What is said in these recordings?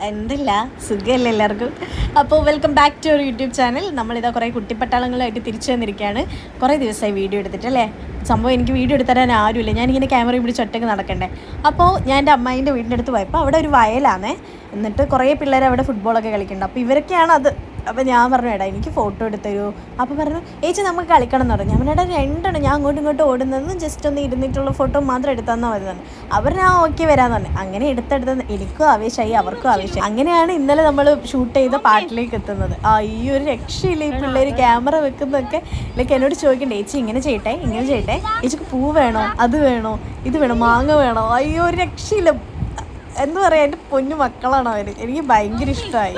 എന്തല്ല സുഖമല്ലേ എല്ലാവർക്കും. അപ്പോൾ welcome back to our YouTube channel. നമ്മളിതാ കുറേ കുട്ടിപ്പട്ടാളങ്ങളായിട്ട് തിരിച്ചു വന്നിരിക്കുകയാണ്. കുറേ ദിവസമായി വീഡിയോ എടുത്തിട്ടല്ലേ. സംഭവം എനിക്ക് വീഡിയോ എടുത്തരാൻ ആരുമില്ല, ഞാനിങ്ങനെ ക്യാമറ പിടിച്ച് ഒറ്റയ്ക്ക് നടക്കണ്ടേ. അപ്പോൾ ഞാൻ എൻ്റെ അമ്മായിൻ്റെ വീടിൻ്റെ അടുത്ത് പോയപ്പോൾ അവിടെ ഒരു വയലാണേ. എന്നിട്ട് കുറേ പിള്ളേർ അവിടെ ഫുട്ബോളൊക്കെ കളിക്കുന്നുണ്ട്. അപ്പോൾ ഇവരൊക്കെയാണ് അത്. അപ്പോൾ ഞാൻ പറഞ്ഞു എടാ എനിക്ക് ഫോട്ടോ എടുത്തരൂ. അപ്പോൾ പറഞ്ഞു ഏച്ചി നമുക്ക് കളിക്കണം എന്ന് പറഞ്ഞു. ഞാൻ പറഞ്ഞാൽ രണ്ടെണ്ണം ഞാൻ അങ്ങോട്ടും ഇങ്ങോട്ടും ഓടുന്നതും ജസ്റ്റ് ഒന്ന് ഇരുന്നിട്ടുള്ള ഫോട്ടോ മാത്രം എടുത്താൽ മതി തന്നെ. അവർ ഞാൻ ഓക്കെ വരാമെന്ന് പറഞ്ഞു. അങ്ങനെ എടുത്തെടുത്ത് എനിക്കും ആവേശമായി അവർക്കും ആവേശമായി. അങ്ങനെയാണ് ഇന്നലെ നമ്മൾ ഷൂട്ട് ചെയ്ത പാട്ടിലേക്ക് എത്തുന്നത്. ഈ ഒരു രക്ഷയില്ല ഈ പിള്ളേർ ക്യാമറ വെക്കുന്നതൊക്കെ. ലൈക്ക് എന്നോട് ചോദിക്കണ്ടേ ഏച്ചി ഇങ്ങനെ ചെയ്യട്ടെ ഇങ്ങനെ ചെയ്യട്ടെ, ഏച്ചിക്ക് പൂ വേണോ അത് വേണോ ഇത് വേണോ മാങ്ങ വേണോ, അയ്യോ ഒരു രക്ഷയില്ല. എന്താ പറയുക, എൻ്റെ പൊന്നു മക്കളാണ് അവർ. എനിക്ക് ഭയങ്കര ഇഷ്ടമായി.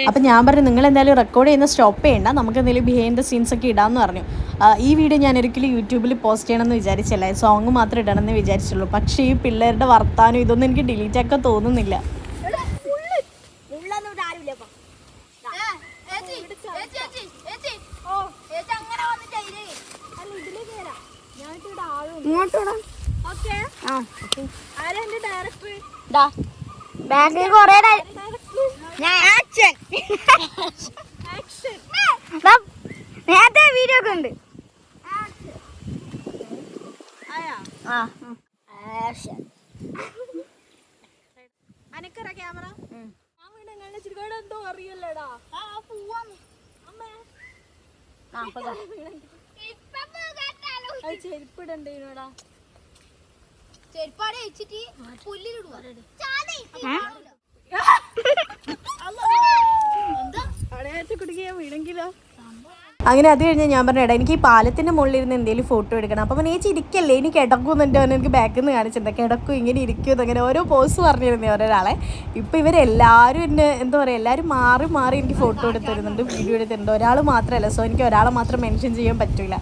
അപ്പം ഞാൻ പറഞ്ഞു നിങ്ങൾ എന്തായാലും റെക്കോർഡ് ചെയ്യുന്ന സ്റ്റോപ്പ് ചെയ്യണ്ട, നമുക്ക് എന്തെങ്കിലും ബിഹൈൻഡ് ദ സീൻസ് ഒക്കെ ഇടാമെന്ന് പറഞ്ഞു. ഈ വീഡിയോ ഞാൻ ഒരിക്കലും യൂട്യൂബിൽ പോസ്റ്റ് ചെയ്യണമെന്ന് വിചാരിച്ചില്ല, സോങ് മാത്രം ഇടണമെന്ന് വിചാരിച്ചുള്ളൂ. പക്ഷേ ഈ പിള്ളേരുടെ വർത്താനം ഇതൊന്നും എനിക്ക് ഡിലീറ്റ് ആക്കാൻ തോന്നുന്നില്ല. നേരത്തെ വീഡിയോ ഒക്കെ ഉണ്ട്. അനക്കറ ക്യാമറ എന്തോ അറിയല്ലോടാ. ചെരുപ്പിടണ്ടേനോടാ, ചെരുപ്പാടെ വെച്ചിട്ട് പുല്ലിലിടുവാ. അങ്ങനെ അത് കഴിഞ്ഞാൽ ഞാൻ പറഞ്ഞു എടാ എനിക്ക് ഈ പാലത്തിൻ്റെ മുകളിൽ ഇരുന്ന് എന്തെങ്കിലും ഫോട്ടോ എടുക്കണം. അപ്പം ചേച്ചി ഇരിക്കല്ലേ എനിക്ക് കിടക്കുമെന്നുണ്ട് അവൻ എനിക്ക് ബാക്കിൽ നിന്ന് കാണിച്ചിട്ടുണ്ട്. കിടക്കും ഇങ്ങനെ ഇരിക്കും അങ്ങനെ ഓരോ പോസ് പറഞ്ഞിരുന്നേ ഒരാളെ. ഇപ്പം ഇവരെല്ലാവരും എന്നെ എന്താ പറയുക, എല്ലാവരും മാറി മാറി എനിക്ക് ഫോട്ടോ എടുത്ത് തരുന്നുണ്ട്, വീഡിയോ എടുത്തിട്ടുണ്ട്. ഒരാൾ മാത്രമല്ല, സോ എനിക്ക് ഒരാളെ മാത്രം മെൻഷൻ ചെയ്യാൻ പറ്റില്ല.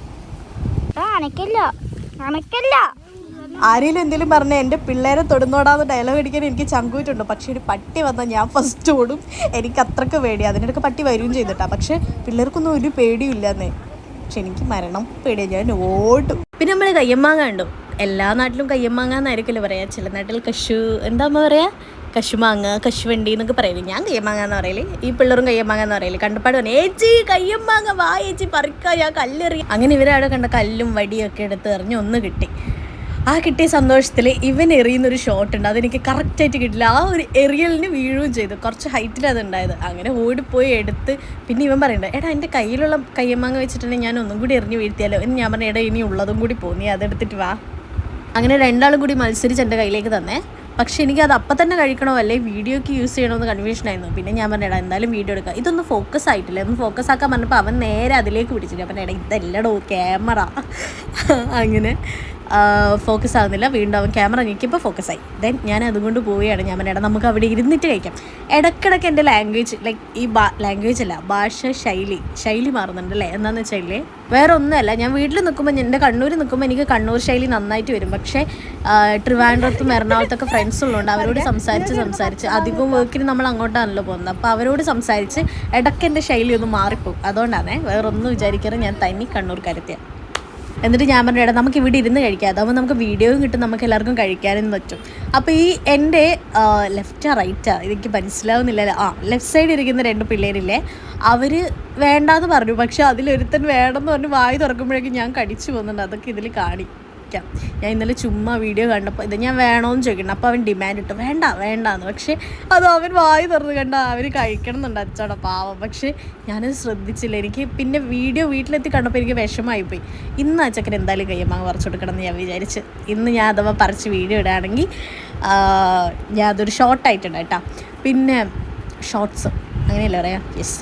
ആരെങ്കിലും എന്തെങ്കിലും പറഞ്ഞാൽ എൻ്റെ പിള്ളേരെ തൊടുന്നോടാന്ന് ഡയലോഗ് അടിക്കാൻ എനിക്ക് ചങ്കൂറ്റുണ്ട്. പക്ഷെ ഒരു പട്ടി വന്നാൽ ഞാൻ ഫസ്റ്റ് ഓടും, എനിക്ക് അത്രയ്ക്ക് പേടി. അതിനിടയ്ക്ക് പട്ടി വരികയും ചെയ്തിട്ടാ. പക്ഷെ പിള്ളേർക്കൊന്നും ഒരു പേടിയും ഇല്ലെന്നേ. പക്ഷെ എനിക്ക് മരണം പേടിയാണ്, ഞാൻ ഓടും. പിന്നെ നമ്മൾ കയ്യമ്മാങ്ങ ഉണ്ടോ, എല്ലാ നാട്ടിലും കയ്യമ്മാങ്ങ എന്നായിരിക്കുമല്ലോ പറയാ. ചില നാട്ടിൽ എന്താ പറയാ, കശുമാങ്ങ കശുവണ്ടി എന്നൊക്കെ പറയില്ലേ. ഞാൻ കയ്യമ്മാങ്ങ എന്ന് പറയല്, ഈ പിള്ളേരും കയ്യമ്മാങ്ങ എന്ന് പറയല്. കണ്ടപ്പാട് പറഞ്ഞു ഏച്ചി കയ്യമ്മാങ്ങ വാ ഏച്ചി പറിക്കാം, ഞാൻ കല്ലെറിയാം. അങ്ങനെ ഇവരവിടെ കണ്ട കല്ലും വടിയൊക്കെ എടുത്ത് എറിഞ്ഞ് ഒന്ന് കിട്ടി. ആ കിട്ടിയ സന്തോഷത്തിൽ ഇവൻ എറിയുന്നൊരു ഷോട്ട് ഉണ്ട്, അതെനിക്ക് കറക്റ്റായിട്ട് കിട്ടില്ല. ആ ഒരു എറിയലിന് വീഴുകയും ചെയ്തു, കുറച്ച് ഹൈറ്റിൽ അതുണ്ടായത്. അങ്ങനെ ഓടിപ്പോയി എടുത്ത് പിന്നെ ഇവൻ പറയണ്ട എടാ എൻ്റെ കയ്യിലുള്ള കയ്യമ്മാങ്ങ വെച്ചിട്ടുണ്ടെങ്കിൽ ഞാൻ ഒന്നും കൂടി എറിഞ്ഞ് വീഴ്ത്തിയാലോ എന്ന്. ഞാൻ പറഞ്ഞ എടാ ഇനി ഉള്ളതും കൂടി പോന്നി അതെടുത്തിട്ട് വാ. അങ്ങനെ രണ്ടാളും കൂടി മത്സരിച്ച് എൻ്റെ കയ്യിലേക്ക് തന്നെ. പക്ഷേ എനിക്കത് അപ്പം തന്നെ കഴിക്കണോ അല്ലെ വീഡിയോക്ക് യൂസ് ചെയ്യണമെന്ന് കൺഫ്യൂഷനായിരുന്നു. പിന്നെ ഞാൻ പറഞ്ഞ എന്തായാലും വീഡിയോ എടുക്കാം, ഇതൊന്നും ഫോക്കസ് ആയിട്ടില്ല. ഒന്ന് ഫോക്കസ് ആക്കാൻ പറഞ്ഞപ്പോൾ അവൻ നേരെ അതിലേക്ക് പിടിച്ചിട്ട് അപ്പം എടാ ഇതല്ലടോ ക്യാമറ. അങ്ങനെ ഫോക്കസ് ആകുന്നില്ല. വീണ്ടും അവൻ ക്യാമറ ഞെക്കിയപ്പോൾ ഫോക്കസായി. ദെൻ ഞാൻ അതുകൊണ്ട് പോവുകയാണ്. ഞാൻ പറഞ്ഞ നമുക്ക് അവിടെ ഇരുന്നിട്ട് കഴിക്കാം. ഇടയ്ക്കിടയ്ക്ക് എൻ്റെ ലാംഗ്വേജ് ലൈക്ക് ഈ ലാംഗ്വേജ് അല്ല ഭാഷ ശൈലി മാറുന്നുണ്ട് അല്ലേ. എന്താണെന്ന് വെച്ചാൽ വേറെ ഒന്നുമല്ല, ഞാൻ വീട്ടിൽ നിൽക്കുമ്പോൾ എൻ്റെ കണ്ണൂരിൽ നിൽക്കുമ്പോൾ എനിക്ക് കണ്ണൂർ ശൈലി നന്നായിട്ട് വരും. പക്ഷേ ട്രിവാൻഡ്രത്തും എറണാകുളത്തൊക്കെ ഫ്രണ്ട്സ് ഉള്ളതുകൊണ്ട് അവരോട് സംസാരിച്ച് അധികവും വർക്കിന് നമ്മൾ അങ്ങോട്ടാണല്ലോ പോകുന്നത്. അപ്പോൾ അവരോട് സംസാരിച്ച് ഇടയ്ക്ക് എൻ്റെ ശൈലി ഒന്ന് മാറിപ്പോകും. അതുകൊണ്ടാണ് വേറൊന്നും വിചാരിക്കാറ് ഞാൻ തനി കണ്ണൂർക്കാരത്തിയാണ്. എന്നിട്ട് ഞാൻ പറഞ്ഞു എടാ നമുക്ക് ഇവിടെ ഇരുന്ന് കഴിക്കാം, അതാകുമ്പോൾ നമുക്ക് വീഡിയോയും കിട്ടും, നമുക്ക് എല്ലാവർക്കും കഴിക്കാനും പറ്റും. അപ്പോൾ ഈ എൻ്റെ ലെഫ്റ്റാ റൈറ്റാ എനിക്ക് മനസ്സിലാവുന്നില്ല. ലെഫ്റ്റ് സൈഡ് ഇരിക്കുന്ന രണ്ട് പിള്ളേരില്ലേ, അവർ വേണ്ടാന്ന് പറഞ്ഞു. പക്ഷെ അതിലൊരുത്തൻ വേണമെന്ന് പറഞ്ഞ് വായി തുറക്കുമ്പോഴേക്കും ഞാൻ കടിച്ചു പോകുന്നുണ്ട്. അതൊക്കെ ഇതിൽ കാണിക്കാം. ഞാൻ ഇന്നലെ ചുമ്മാ വീഡിയോ കണ്ടപ്പോൾ ഇത് ഞാൻ വേണമെന്ന് ചോദിക്കണം. അപ്പോൾ അവൻ ഡിമാൻഡ് ഇട്ടു വേണ്ടാന്ന്. പക്ഷേ അത് അവൻ വായി തുറന്ന് കണ്ട അവർ കഴിക്കണം എന്നുണ്ട് അച്ചോടെ പാവം. പക്ഷേ ഞാനത് ശ്രദ്ധിച്ചില്ല. എനിക്ക് പിന്നെ വീഡിയോ വീട്ടിലെത്തി കണ്ടപ്പോൾ എനിക്ക് വിഷമമായിപ്പോയി. ഇന്ന് അച്ചക്കൻ എന്തായാലും കയ്യമ്മാങ്ങ പറിച്ചു കൊടുക്കണം എന്ന് ഞാൻ വിചാരിച്ച്. ഇന്ന് ഞാൻ അഥവാ പറിച്ച് വീഡിയോ ഇടുകയാണെങ്കിൽ ഞാൻ അതൊരു ഷോർട്ടായിട്ടുണ്ട് കേട്ടോ. പിന്നെ ഷോർട്സ് അങ്ങനെയല്ലേ പറയാം, യെസ്.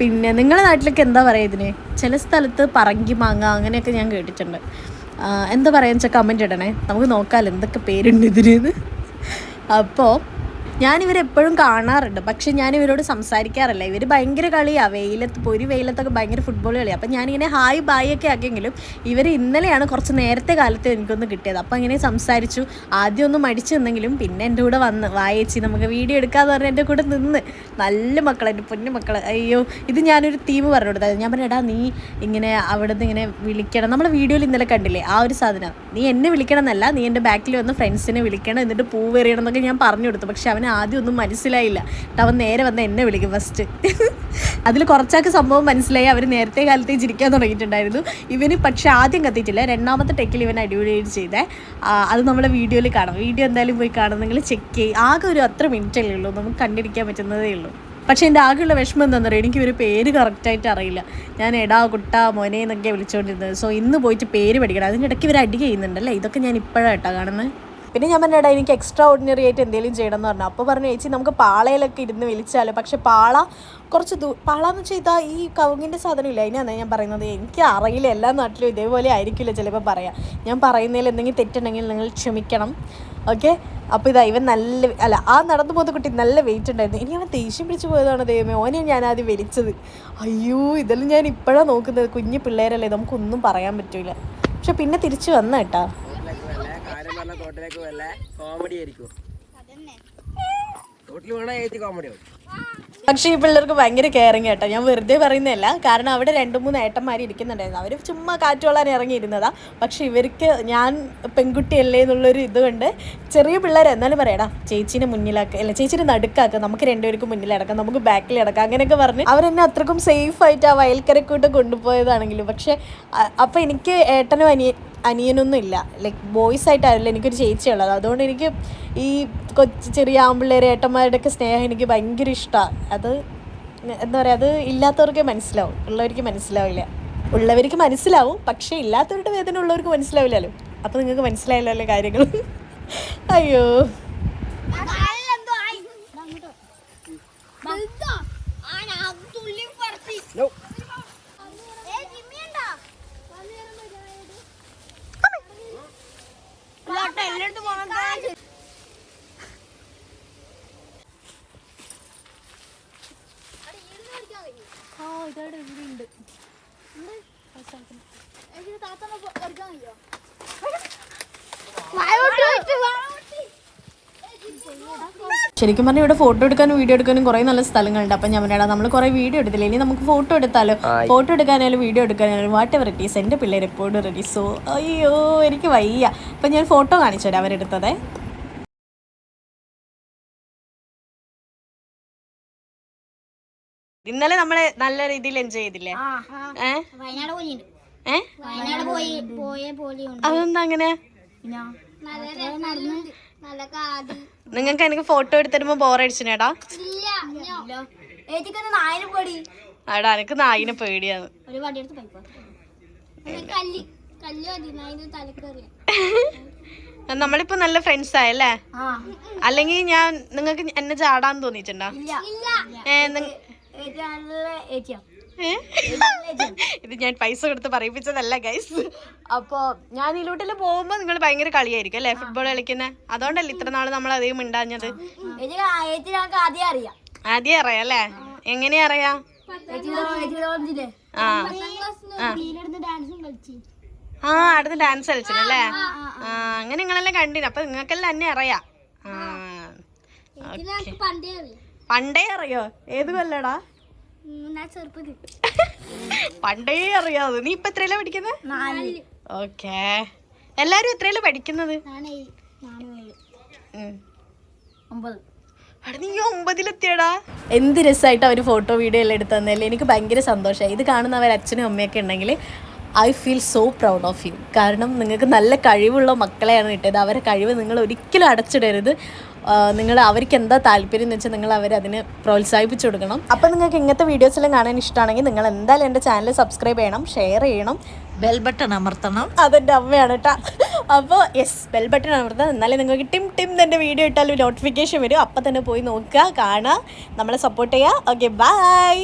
പിന്നെ നിങ്ങളുടെ നാട്ടിലൊക്കെ എന്താ പറയുക ഇതിന്? ചില സ്ഥലത്ത് പറങ്കി മാങ്ങ അങ്ങനെയൊക്കെ ഞാൻ കേട്ടിട്ടുണ്ട്. എന്താ പറയുക വെച്ചാൽ കമൻറ്റ് ഇടണേ, നമുക്ക് നോക്കാമല്ലോ എന്തൊക്കെ പേരുണ്ട് ഇതിന്. അപ്പോൾ ഞാനിവരെപ്പോഴും കാണാറുണ്ട്, പക്ഷെ ഞാൻ ഇവരോട് സംസാരിക്കാറില്ല. ഇവർ ഭയങ്കര കളിയാണ്, വെയിലത്തൊക്കെ ഭയങ്കര ഫുട്ബോൾ കളിയാണ്. അപ്പം ഞാനിങ്ങനെ ഹായ് ബായ് ഒക്കെ ആക്കിയെങ്കിലും ഇവർ ഇന്നലെയാണ് കുറച്ച് നേരത്തെ കാലത്ത് എനിക്കൊന്ന് കിട്ടിയത്. അപ്പം ഇങ്ങനെ സംസാരിച്ചു. ആദ്യം ഒന്ന് മടിച്ചു നിന്നെങ്കിലും പിന്നെ എൻ്റെ കൂടെ വന്ന് വായിച്ച് നമുക്ക് വീഡിയോ എടുക്കാമെന്ന് പറഞ്ഞ് എൻ്റെ കൂടെ നിന്ന്. നല്ല മക്കൾ, എൻ്റെ പൊന്നു മക്കൾ. അയ്യോ, ഇത് ഞാനൊരു തീം പറഞ്ഞു കൊടുത്തായിരുന്നു. ഞാൻ പറഞ്ഞു, എടാ നീ ഇങ്ങനെ അവിടെ നിന്ന് ഇങ്ങനെ വിളിക്കണം. നമ്മൾ വീഡിയോയിൽ ഇന്നലെ കണ്ടില്ലേ ആ ഒരു സാധനം, നീ എന്നെ വിളിക്കണം എന്നല്ല, നീ എൻ്റെ ബാക്കിൽ വന്ന് ഫ്രണ്ട്സിനെ വിളിക്കണം, എന്നിട്ട് പൂവെറിയണം എന്നൊക്കെ ഞാൻ പറഞ്ഞു കൊടുത്തു. പക്ഷെ അവന് ആദ്യം ഒന്നും മനസ്സിലായില്ല. അവൻ നേരെ വന്ന് എന്നെ വിളിക്കും ഫസ്റ്റ്. അതിൽ കുറച്ചൊക്കെ സംഭവം മനസ്സിലായി. അവർ നേരത്തെ കാലത്തേ ചിരിക്കാൻ തുടങ്ങിയിട്ടുണ്ടായിരുന്നു. ഇവന് പക്ഷെ ആദ്യം കത്തിയിട്ടില്ല, രണ്ടാമത്തെ ടേക്കിൽ ഇവൻ അടിപൊളിയായിട്ട് ചെയ്തേ. അത് നമ്മുടെ വീഡിയോയിൽ കാണാം. വീഡിയോ എന്തായാലും പോയി കാണാം, നിങ്ങൾ ചെക്ക് ചെയ്യും. ആകെ ഒരു അത്ര മിനിറ്റല്ലേ ഉള്ളൂ, നമുക്ക് കണ്ടിരിക്കാൻ പറ്റുന്നതേ ഉള്ളൂ. പക്ഷേ എൻ്റെ ആകെയുള്ള വിഷമം എന്താണെന്ന് പറയുക, എനിക്ക് ഒരു പേര് കറക്റ്റായിട്ട് അറിയില്ല. ഞാൻ എടാ കുട്ട മോനെ എന്നൊക്കെ വിളിച്ചുകൊണ്ടിരുന്നത്. സോ ഇന്ന് പോയിട്ട് പേര് പഠിക്കണം. അതിൻ്റെ ഇടയ്ക്ക് ഇവർ അടി ചെയ്യുന്നുണ്ടല്ലേ, ഇതൊക്കെ ഞാൻ ഇപ്പോഴാണ് കേട്ടോ കാണുന്നത്. പിന്നെ ഞാൻ പറഞ്ഞാ എനിക്ക് എക്സ്ട്രാ ഓർഡിനറി ആയിട്ട് എന്തെങ്കിലും ചെയ്യണം എന്ന് പറഞ്ഞു. അപ്പോൾ പറഞ്ഞു, ചേച്ചി നമുക്ക് പാളയിലൊക്കെ ഇരുന്ന് വിളിച്ചാലോ. പക്ഷെ പാള കുറച്ച് പാളയെന്ന് വെച്ചാൽ ഇതാ ഈ കവുങ്ങിൻ്റെ സാധനമില്ല, അതിനാണ് ഞാൻ പറയുന്നത്. എനിക്ക് അറിയില്ല, എല്ലാ നാട്ടിലും ഇതേപോലെ ആയിരിക്കില്ല ചിലപ്പോൾ പറയാം. ഞാൻ പറയുന്നതിൽ എന്തെങ്കിലും തെറ്റുണ്ടെങ്കിൽ നിങ്ങൾ ക്ഷമിക്കണം, ഓക്കെ. അപ്പോൾ ഇതാ ഇവൻ ആ നടന്നു പോകുന്ന കുട്ടി നല്ല വെയിറ്റ് ഉണ്ടായിരുന്നു. ഇനി അവൻ ദേഷ്യം പിടിച്ച് പോയതാണ് ദൈവമേ, ഓനെ ഞാൻ ആദ്യം വലിച്ചത്. അയ്യോ, ഇതെല്ലാം ഞാൻ ഇപ്പോഴാണ് നോക്കുന്നത്. കുഞ്ഞു പിള്ളേരല്ലേ, നമുക്കൊന്നും പറയാൻ പറ്റില്ല. പക്ഷെ പിന്നെ തിരിച്ചു വന്ന കേട്ടാ. തോട്ടിലേക്ക് വല്ല കോമഡി ആയിരിക്കും. തോട്ടിൽ വേണ ഏറ്റി കോമഡി ആവും. പക്ഷേ ഈ പിള്ളേർക്ക് ഭയങ്കര കെയറിങ് കേട്ടോ. ഞാൻ വെറുതെ പറയുന്നതല്ല, കാരണം അവിടെ 2-3 ഏട്ടന്മാർ ഇരിക്കുന്നുണ്ടായിരുന്നു. അവർ ചുമ്മാ കാറ്റ് കൊള്ളാൻ ഇറങ്ങിയിരുന്നതാ. പക്ഷെ ഇവർക്ക് ഞാൻ പെൺകുട്ടിയല്ലേ എന്നുള്ളൊരു ഇതുകൊണ്ട് ചെറിയ പിള്ളേർ എന്നാലും പറയടാ ചേച്ചീനെ മുന്നിലാക്കുക, അല്ല ചേച്ചീനെ നടുക്കാക്കുക, നമുക്ക് രണ്ടുപേർക്കും മുന്നിലടക്കാം, നമുക്ക് ബാക്കിൽ അടക്കാം, അങ്ങനെയൊക്കെ പറഞ്ഞ് അവരെന്നെ അത്രക്കും സേഫായിട്ട് ആ വയൽക്കരക്കൂട്ട് കൊണ്ടുപോയതാണെങ്കിലും. പക്ഷേ അപ്പോൾ എനിക്ക് ഏട്ടനും അനിയനൊന്നും ഇല്ല, ലൈക്ക് ബോയ്സ് ആയിട്ടാണല്ലോ എനിക്കൊരു ചേച്ചിയുള്ളത്. അതുകൊണ്ട് എനിക്ക് ഈ ചെറിയ ആമ്പിള്ളേരെ ഏട്ടന്മാരുടെയൊക്കെ സ്നേഹം എനിക്ക് ഭയങ്കര ഇഷ്ടമാണ്. അത് എന്താ പറയുക, അത് ഇല്ലാത്തവർക്ക് മനസ്സിലാവും, ഉള്ളവർക്ക് മനസ്സിലാവില്ല. ഉള്ളവർക്ക് മനസ്സിലാവും, പക്ഷേ ഇല്ലാത്തവരുടെ വേദന ഉള്ളവർക്ക് മനസ്സിലാവില്ലല്ലോ. അപ്പോൾ നിങ്ങൾക്ക് മനസ്സിലായല്ലോ അല്ലേ കാര്യങ്ങൾ. അയ്യോ, ശരിക്കും പറഞ്ഞാൽ ഇവിടെ ഫോട്ടോ എടുക്കാനും വീഡിയോ എടുക്കാനും കുറേ നല്ല സ്ഥലങ്ങളുണ്ട്. അപ്പം ഞാൻ പറഞ്ഞാൽ നമ്മൾ കുറേ വീഡിയോ എടുത്തില്ല, ഇനി നമുക്ക് ഫോട്ടോ എടുത്താലോ. ഫോട്ടോ എടുക്കാനായാലും വീഡിയോ എടുക്കാനായാലും വാട്ട് എവർ ഇറ്റ് ഈസ്, എൻ്റെ പിള്ളേർ എപ്പോഴും റെഡി. സോ അയ്യോ എനിക്ക് വയ്യ. അപ്പം ഞാൻ ഫോട്ടോ കാണിച്ചു തരാം അവരെടുത്തത്. ഇന്നലെ നമ്മള് നല്ല രീതിയിൽ എൻജോയ് ചെയ്തില്ലേ? അതെന്താ അങ്ങനെ? നിങ്ങൾക്ക് എനിക്ക് ഫോട്ടോ എടുത്തരുമ്പോ ബോറടിച്ചിനേടാ? എടാ എനിക്ക് നായിനെ പേടിയാണ്. നമ്മളിപ്പോ നല്ല ഫ്രണ്ട്സ് ആയല്ലേ? അല്ലെങ്കിൽ നിങ്ങൾക്ക് എന്നെ ചാടാൻ തോന്നിയിട്ടുണ്ടോ? ഇത് ഞാൻ പൈസ കൊടുത്ത് പറയിപ്പിച്ചതല്ല ഗൈസ്. അപ്പോൾ ഞാൻ ഇതിലോട്ടിൽ പോകുമ്പോൾ നിങ്ങൾ ഭയങ്കര കളിയായിരിക്കും അല്ലേ, ഫുട്ബോൾ കളിക്കുന്നത്? അതുകൊണ്ടല്ലേ ഇത്ര നാൾ നമ്മൾ അധികം മിണ്ടാഞ്ഞത്? ആദ്യം അറിയാം അല്ലേ? എങ്ങനെയാ അറിയാം? അടുത്ത് ഡാൻസ് കളിച്ചല്ലേ? അങ്ങനെ നിങ്ങളെല്ലാം കണ്ടിന്, അപ്പൊ നിങ്ങൾക്കെല്ലാം എന്നെ അറിയാം. പണ്ടേ അറിയോ? ഏത് കൊല്ലടാ? പണ്ടേ അറിയാതെ. നീ ഇപ്പൊ എത്രയല്ല പഠിക്കുന്നത്? ഓക്കേ. എല്ലാരും എത്രയല്ല പഠിക്കുന്നത്? നീ 9-ലെത്തിയടാ. എന്ത് രസമായിട്ട് അവർ ഫോട്ടോ വീഡിയോ എല്ലാം എടുത്തു തന്നല്ലേ, എനിക്ക് ഭയങ്കര സന്തോഷമായി. ഇത് കാണുന്നവർ അച്ഛനും അമ്മയൊക്കെ ഉണ്ടെങ്കിൽ I feel so proud of you. കാരണം നിങ്ങൾക്ക് നല്ല കഴിവുള്ള മക്കളെയാണ് കിട്ടിയത്. അവരെ കഴിവ് നിങ്ങൾ ഒരിക്കലും അടച്ചിടരുത്. നിങ്ങൾ അവർക്ക് എന്താ താല്പര്യം എന്ന് വെച്ചാൽ നിങ്ങൾ അവരതിന് പ്രോത്സാഹിപ്പിച്ചു കൊടുക്കണം. അപ്പോൾ നിങ്ങൾക്ക് ഇങ്ങനത്തെ വീഡിയോസ് എല്ലാം കാണാൻ ഇഷ്ടമാണെങ്കിൽ നിങ്ങൾ എന്തായാലും എൻ്റെ ചാനൽ സബ്സ്ക്രൈബ് ചെയ്യണം, ഷെയർ ചെയ്യണം, ബെൽ ബട്ടൺ അമർത്തണം. അതെൻ്റെ അമ്മയാണ് കേട്ടോ. അപ്പോൾ യെസ്, ബെൽ ബട്ടൺ അമർത്തണം. എന്നാലേ നിങ്ങൾക്ക് ടിം എൻ്റെ വീഡിയോ ഇട്ടാലും നോട്ടിഫിക്കേഷൻ വരും. അപ്പം തന്നെ പോയി നോക്കുക, കാണുക, നമ്മളെ സപ്പോർട്ട് ചെയ്യുക. Okay, by.